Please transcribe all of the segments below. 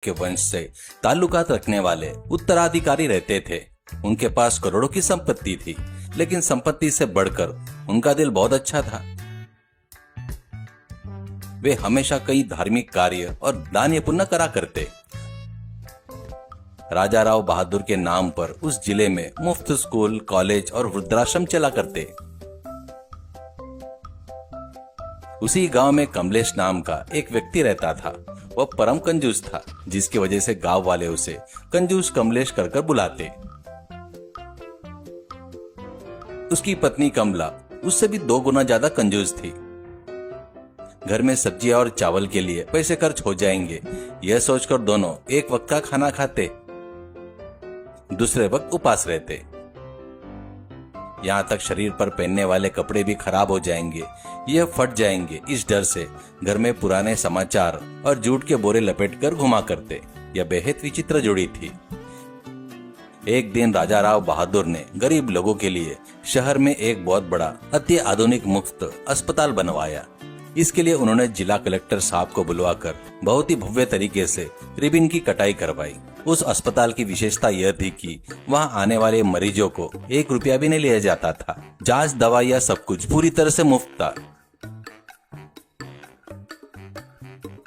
के वंश से ताल्लुकात रखने वाले उत्तराधिकारी रहते थे। उनके पास करोड़ों की संपत्ति थी, लेकिन संपत्ति से बढ़कर उनका दिल बहुत अच्छा था। वे हमेशा कई धार्मिक कार्य और दान पुण्य करा करते। राजा राव बहादुर के नाम पर उस जिले में मुफ्त स्कूल, कॉलेज और वृद्धाश्रम चला करते। उसी गांव में कमलेश नाम का एक व्यक्ति रहता था। वह परम कंजूस था, जिसकी वजह से गांव वाले उसे कंजूस कमलेश कर बुलाते। उसकी पत्नी कमला उससे भी 2 गुना ज्यादा कंजूस थी। घर में सब्जियां और चावल के लिए पैसे खर्च हो जाएंगे, यह सोचकर दोनों एक वक्त का खाना खाते, दूसरे वक्त उपास रहते। यहाँ तक शरीर पर पहनने वाले कपड़े भी खराब हो जाएंगे, यह फट जाएंगे, इस डर से घर में पुराने समाचार और जूट के बोरे लपेटकर घुमा करते। यह बेहद विचित्र जोड़ी थी। एक दिन राजा राव बहादुर ने गरीब लोगों के लिए शहर में एक बहुत बड़ा अति आधुनिक मुफ्त अस्पताल बनवाया। इसके लिए उन्होंने जिला कलेक्टर साहब को बुलवाकर बहुत ही भव्य तरीके से रिबन की कटाई करवाई। उस अस्पताल की विशेषता यह थी कि वहां आने वाले मरीजों को 1 रुपया भी नहीं लिया जाता था। जांच, दवाइयां सब कुछ पूरी तरह से मुफ्त था।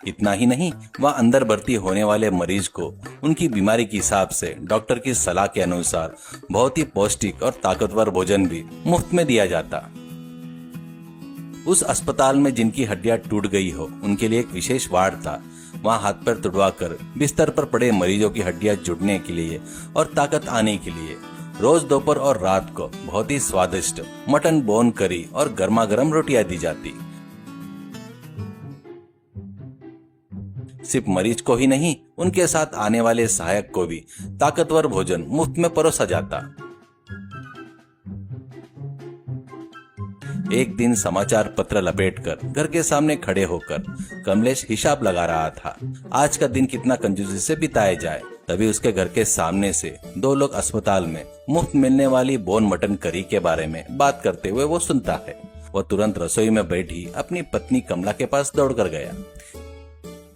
इतना ही नहीं, वहां अंदर भर्ती होने वाले मरीज को उनकी बीमारी के हिसाब से डॉक्टर की सलाह के अनुसार बहुत ही पौष्टिक और ताकतवर भोजन भी मुफ्त में दिया जाता। उस अस्पताल में जिनकी हड्डियां टूट गई हो, उनके लिए एक विशेष वार्ड था। वहां हाथ पैर तुड़वाकर बिस्तर पर पड़े मरीजों की हड्डियां जुड़ने के लिए और ताकत आने के लिए रोज दोपहर और रात को बहुत ही स्वादिष्ट मटन बोन करी और गर्मा गर्म रोटियां दी जाती। सिर्फ मरीज को ही नहीं, उनके साथ आने वाले सहायक को भी ताकतवर भोजन मुफ्त में परोसा जाता। एक दिन समाचार पत्र लपेटकर घर के सामने खड़े होकर कमलेश हिसाब लगा रहा था, आज का दिन कितना कंजूसी से बिताया जाए। तभी उसके घर के सामने से 2 लोग अस्पताल में मुफ्त मिलने वाली बोन मटन करी के बारे में बात करते हुए वो सुनता है। वो तुरंत रसोई में बैठी अपनी पत्नी कमला के पास दौड़कर गया।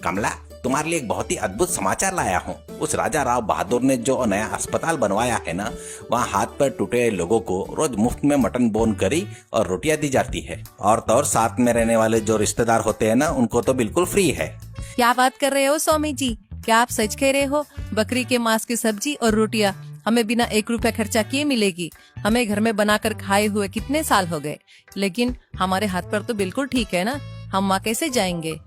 कमला, तुम्हारे लिए एक बहुत ही अद्भुत समाचार लाया हूँ। उस राजा राव बहादुर ने जो नया अस्पताल बनवाया है ना, वहाँ हाथ पैर टूटे लोगों को रोज मुफ्त में मटन बोन करी और रोटियां दी जाती है। और तो और साथ में रहने वाले जो रिश्तेदार होते हैं ना, उनको तो बिल्कुल फ्री है। क्या बात कर रहे हो स्वामी जी? क्या आप सच कह रहे हो? बकरी के मांस की सब्जी और रोटियां हमें बिना 1 रुपया खर्चा किए मिलेगी। हमें घर में बनाकर खाए हुए कितने साल हो गए, लेकिन हमारे हाथ पर तो बिल्कुल ठीक है ना। हम वहाँ कैसे जाएंगे?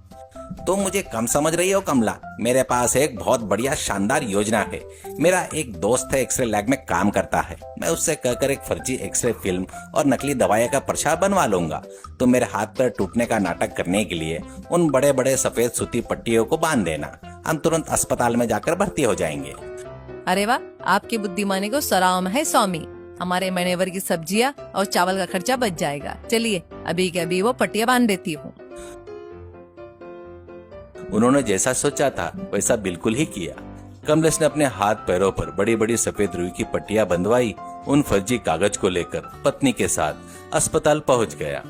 तुम मुझे कम समझ रही हो कमला। मेरे पास एक बहुत बढ़िया शानदार योजना है। मेरा एक दोस्त है, एक्सरे लैब में काम करता है। मैं उससे कहकर एक फर्जी एक्सरे फिल्म और नकली दवाइयाँ का प्रचार बनवा लूंगा। तो मेरे हाथ पर टूटने का नाटक करने के लिए उन बड़े बड़े सफेद सूती पट्टियों को बांध देना। हम तुरंत अस्पताल में जाकर भर्ती हो जाएंगे। अरे वाह, आपकी बुद्धिमानी को सलाम है स्वामी। हमारे महीने भर की सब्जियाँ और चावल का खर्चा बच जाएगा। चलिए अभी के अभी वो पट्टियाँ बांध देती हूँ। उन्होंने जैसा सोचा था वैसा बिल्कुल ही किया। कमलेश ने अपने हाथ पैरों पर बड़ी बड़ी सफेद रुई की पट्टियां बंधवाई। उन फर्जी कागज को लेकर पत्नी के साथ अस्पताल पहुंच गया।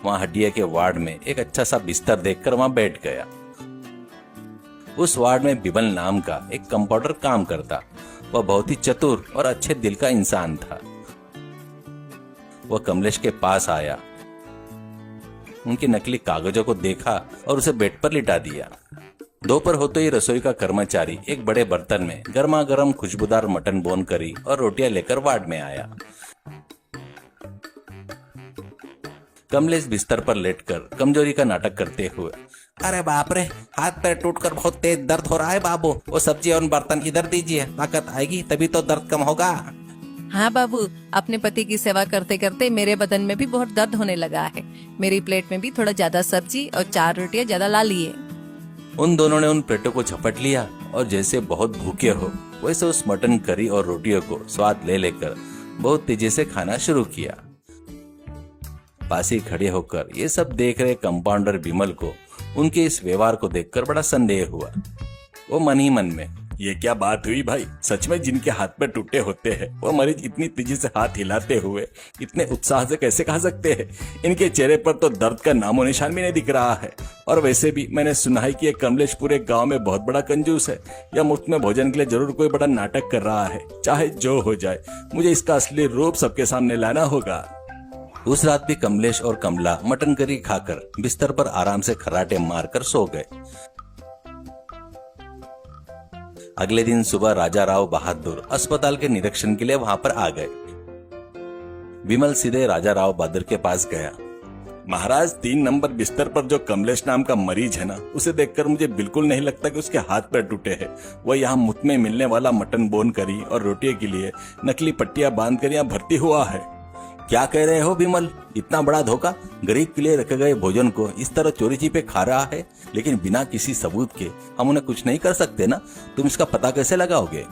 वहां हड्डिया के वार्ड में एक अच्छा सा बिस्तर देखकर वहां बैठ गया। उस वार्ड में बिमल नाम का एक कंपाउंडर काम करता। वह बहुत ही चतुर और अच्छे दिल का इंसान था। वह कमलेश के पास आया, उनके नकली कागजों को देखा और उसे बेड पर लिटा दिया। दोपहर होते ही रसोई का कर्मचारी एक बड़े बर्तन में गर्मा गर्म खुशबूदार मटन बोन करी और रोटियां लेकर वार्ड में आया। कमलेश बिस्तर पर लेटकर कमजोरी का नाटक करते हुए, अरे बाप रे, हाथ पैर टूटकर बहुत तेज दर्द हो रहा है बाबू। वो सब्जी और बर्तन इधर दीजिए, ताकत आएगी तभी तो दर्द कम होगा। हाँ बाबू, अपने पति की सेवा करते करते मेरे बदन में भी बहुत दर्द होने लगा है। मेरी प्लेट में भी थोड़ा ज्यादा सब्जी और 4 रोटियां ज्यादा ला लिए। उन दोनों ने उन प्लेटों को झपट लिया और जैसे बहुत भूखे हो वैसे उस मटन करी और रोटियों को स्वाद ले लेकर बहुत तेजी से खाना शुरू किया। पास ही खड़े होकर ये सब देख रहे कंपाउंडर बिमल को उनके इस व्यवहार को देखकर बड़ा संदेह हुआ। वो मन ही मन में ये क्या बात हुई भाई? सच में जिनके हाथ पैर टूटे होते हैं वो मरीज इतनी तेजी से हाथ हिलाते हुए इतने उत्साह से कैसे खा सकते हैं? इनके चेहरे पर तो दर्द का नामो निशान भी नहीं दिख रहा है। और वैसे भी मैंने सुना है कि ये कमलेश पूरे गांव में बहुत बड़ा कंजूस है। या मुफ्त में भोजन के लिए जरूर कोई बड़ा नाटक कर रहा है। चाहे जो हो जाए, मुझे इसका असली रूप सबके सामने लाना होगा। उस रात भी कमलेश और कमला मटन करी खाकर बिस्तर पर आराम से खर्राटे मारकर सो गए। अगले दिन सुबह राजा राव बहादुर अस्पताल के निरीक्षण के लिए वहां पर आ गए। विमल सीधे राजा राव बहादुर के पास गया। महाराज, 3 नंबर बिस्तर पर जो कमलेश नाम का मरीज है ना, उसे देखकर मुझे बिल्कुल नहीं लगता कि उसके हाथ पैर टूटे हैं। वह यहाँ मुफ्त में मिलने वाला मटन बोन करी और रोटी के लिए नकली पट्टियां बांधकर यहाँ भर्ती हुआ है। क्या कह रहे हो विमल? इतना बड़ा धोखा? गरीब के लिए रखे गए भोजन को इस तरह चोरी छिपे खा रहा है, लेकिन बिना किसी सबूत के हम उन्हें कुछ नहीं कर सकते ना। तुम इसका पता कैसे लगाओगे?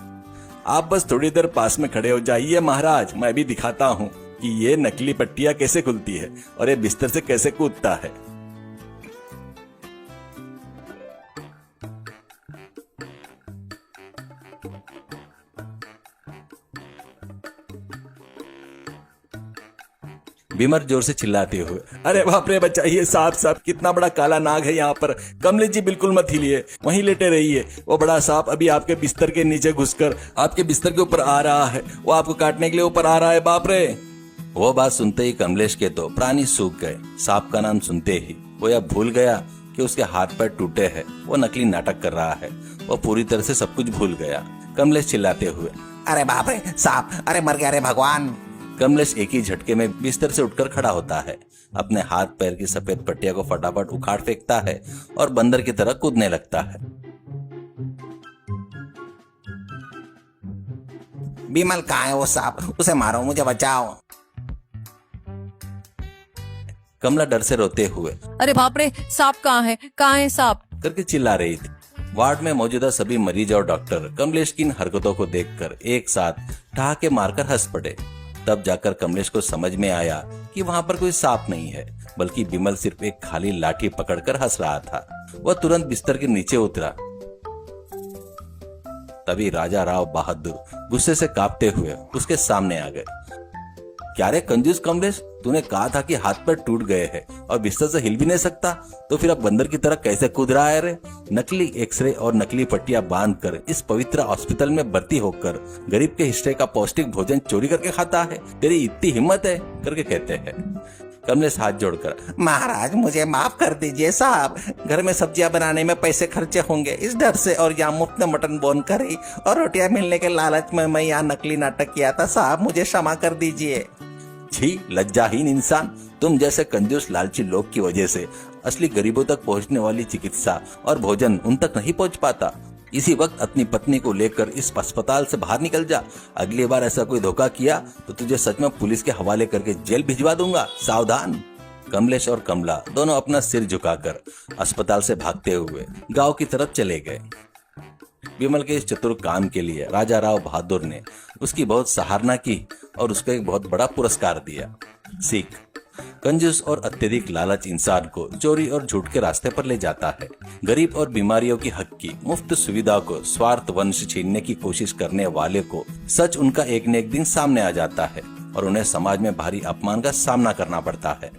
आप बस थोड़ी देर पास में खड़े हो जाइए महाराज, मैं भी दिखाता हूँ कि ये नकली पट्टियां कैसे खुलती है और ये बिस्तर से कैसे कूदता है। विमल जोर से चिल्लाते हुए, अरे बाप रे, बचाइए साहब, साहब कितना बड़ा काला नाग है यहाँ पर। कमलेश जी बिल्कुल मत हिलिए, वहीं लेटे रहिए। वो बड़ा सांप अभी आपके बिस्तर के नीचे घुसकर आपके बिस्तर के ऊपर आ रहा है। वो आपको काटने के लिए ऊपर आ रहा है। बाप रे! वो बात सुनते ही कमलेश के तो प्राणी सूख गए। सांप का नाम सुनते ही वो यह भूल गया कि उसके हाथ पैर टूटे हैं, वो नकली नाटक कर रहा है। वो पूरी तरह से सब कुछ भूल गया। कमलेश चिल्लाते हुए, अरे बाप रे सांप, अरे मर गया रे भगवान। कमलेश एक ही झटके में बिस्तर से उठकर खड़ा होता है, अपने हाथ पैर की सफेद पट्टियां को फटाफट उखाड़ फेंकता है और बंदर की तरह कूदने लगता है। विमल कहाँ है वो सांप? उसे मारो, मुझे बचाओ। कमला डर से रोते हुए अरे बाप रे, सांप कहाँ है? कहाँ है सांप? करके चिल्ला रही थी। वार्ड में मौजूदा सभी मरीज और डॉक्टर कमलेश की इन हरकतों को देखकर एक साथ ठहाके मारकर हंस पड़े। तब जाकर कमलेश को समझ में आया कि वहां पर कोई सांप नहीं है, बल्कि विमल सिर्फ एक खाली लाठी पकड़कर हंस रहा था। वह तुरंत बिस्तर के नीचे उतरा। तभी राजा राव बहादुर गुस्से से कांपते हुए उसके सामने आ गए। क्या रे कंजूस कमलेश, तूने कहा था कि हाथ पैर टूट गए हैं और बिस्तर से हिल भी नहीं सकता, तो फिर अब बंदर की तरह कैसे कूद रहा है रे? नकली एक्सरे और नकली पट्टियां बांधकर इस पवित्र हॉस्पिटल में भर्ती होकर गरीब के हिस्से का पौष्टिक भोजन चोरी करके खाता है? तेरी इतनी हिम्मत है? करके कहते हैं। कमलेश हाथ जोड़कर, महाराज मुझे माफ कर दीजिए साहब, घर में सब्जियां बनाने में पैसे खर्चे होंगे इस डर से, और यहाँ मुफ्त में मटन बोन करी और रोटियां मिलने के लालच में मैं यहाँ नकली नाटक किया था साहब, मुझे क्षमा कर दीजिए। छी लज्जाहीन इंसान, तुम जैसे कंजूस लालची लोग की वजह से असली गरीबों तक पहुंचने वाली चिकित्सा और भोजन उन तक नहीं पहुंच पाता। इसी वक्त अपनी पत्नी को लेकर इस अस्पताल से बाहर निकल जा। अगली बार ऐसा कोई धोखा किया तो तुझे सच में पुलिस के हवाले करके जेल भिजवा दूंगा, सावधान। कमलेश और कमला दोनों अपना सिर झुकाकर अस्पताल से भागते हुए गांव की तरफ चले गए। विमल के इस चतुर काम के लिए राजा राव बहादुर ने उसकी बहुत सराहना की और उसको एक बहुत बड़ा पुरस्कार दिया। सीख: कंजूस और अत्यधिक लालच इंसान को चोरी और झूठ के रास्ते पर ले जाता है। गरीब और बीमारियों की हक की मुफ्त सुविधा को स्वार्थ वंश छीनने की कोशिश करने वाले को सच उनका एक न एक दिन सामने आ जाता है और उन्हें समाज में भारी अपमान का सामना करना पड़ता है।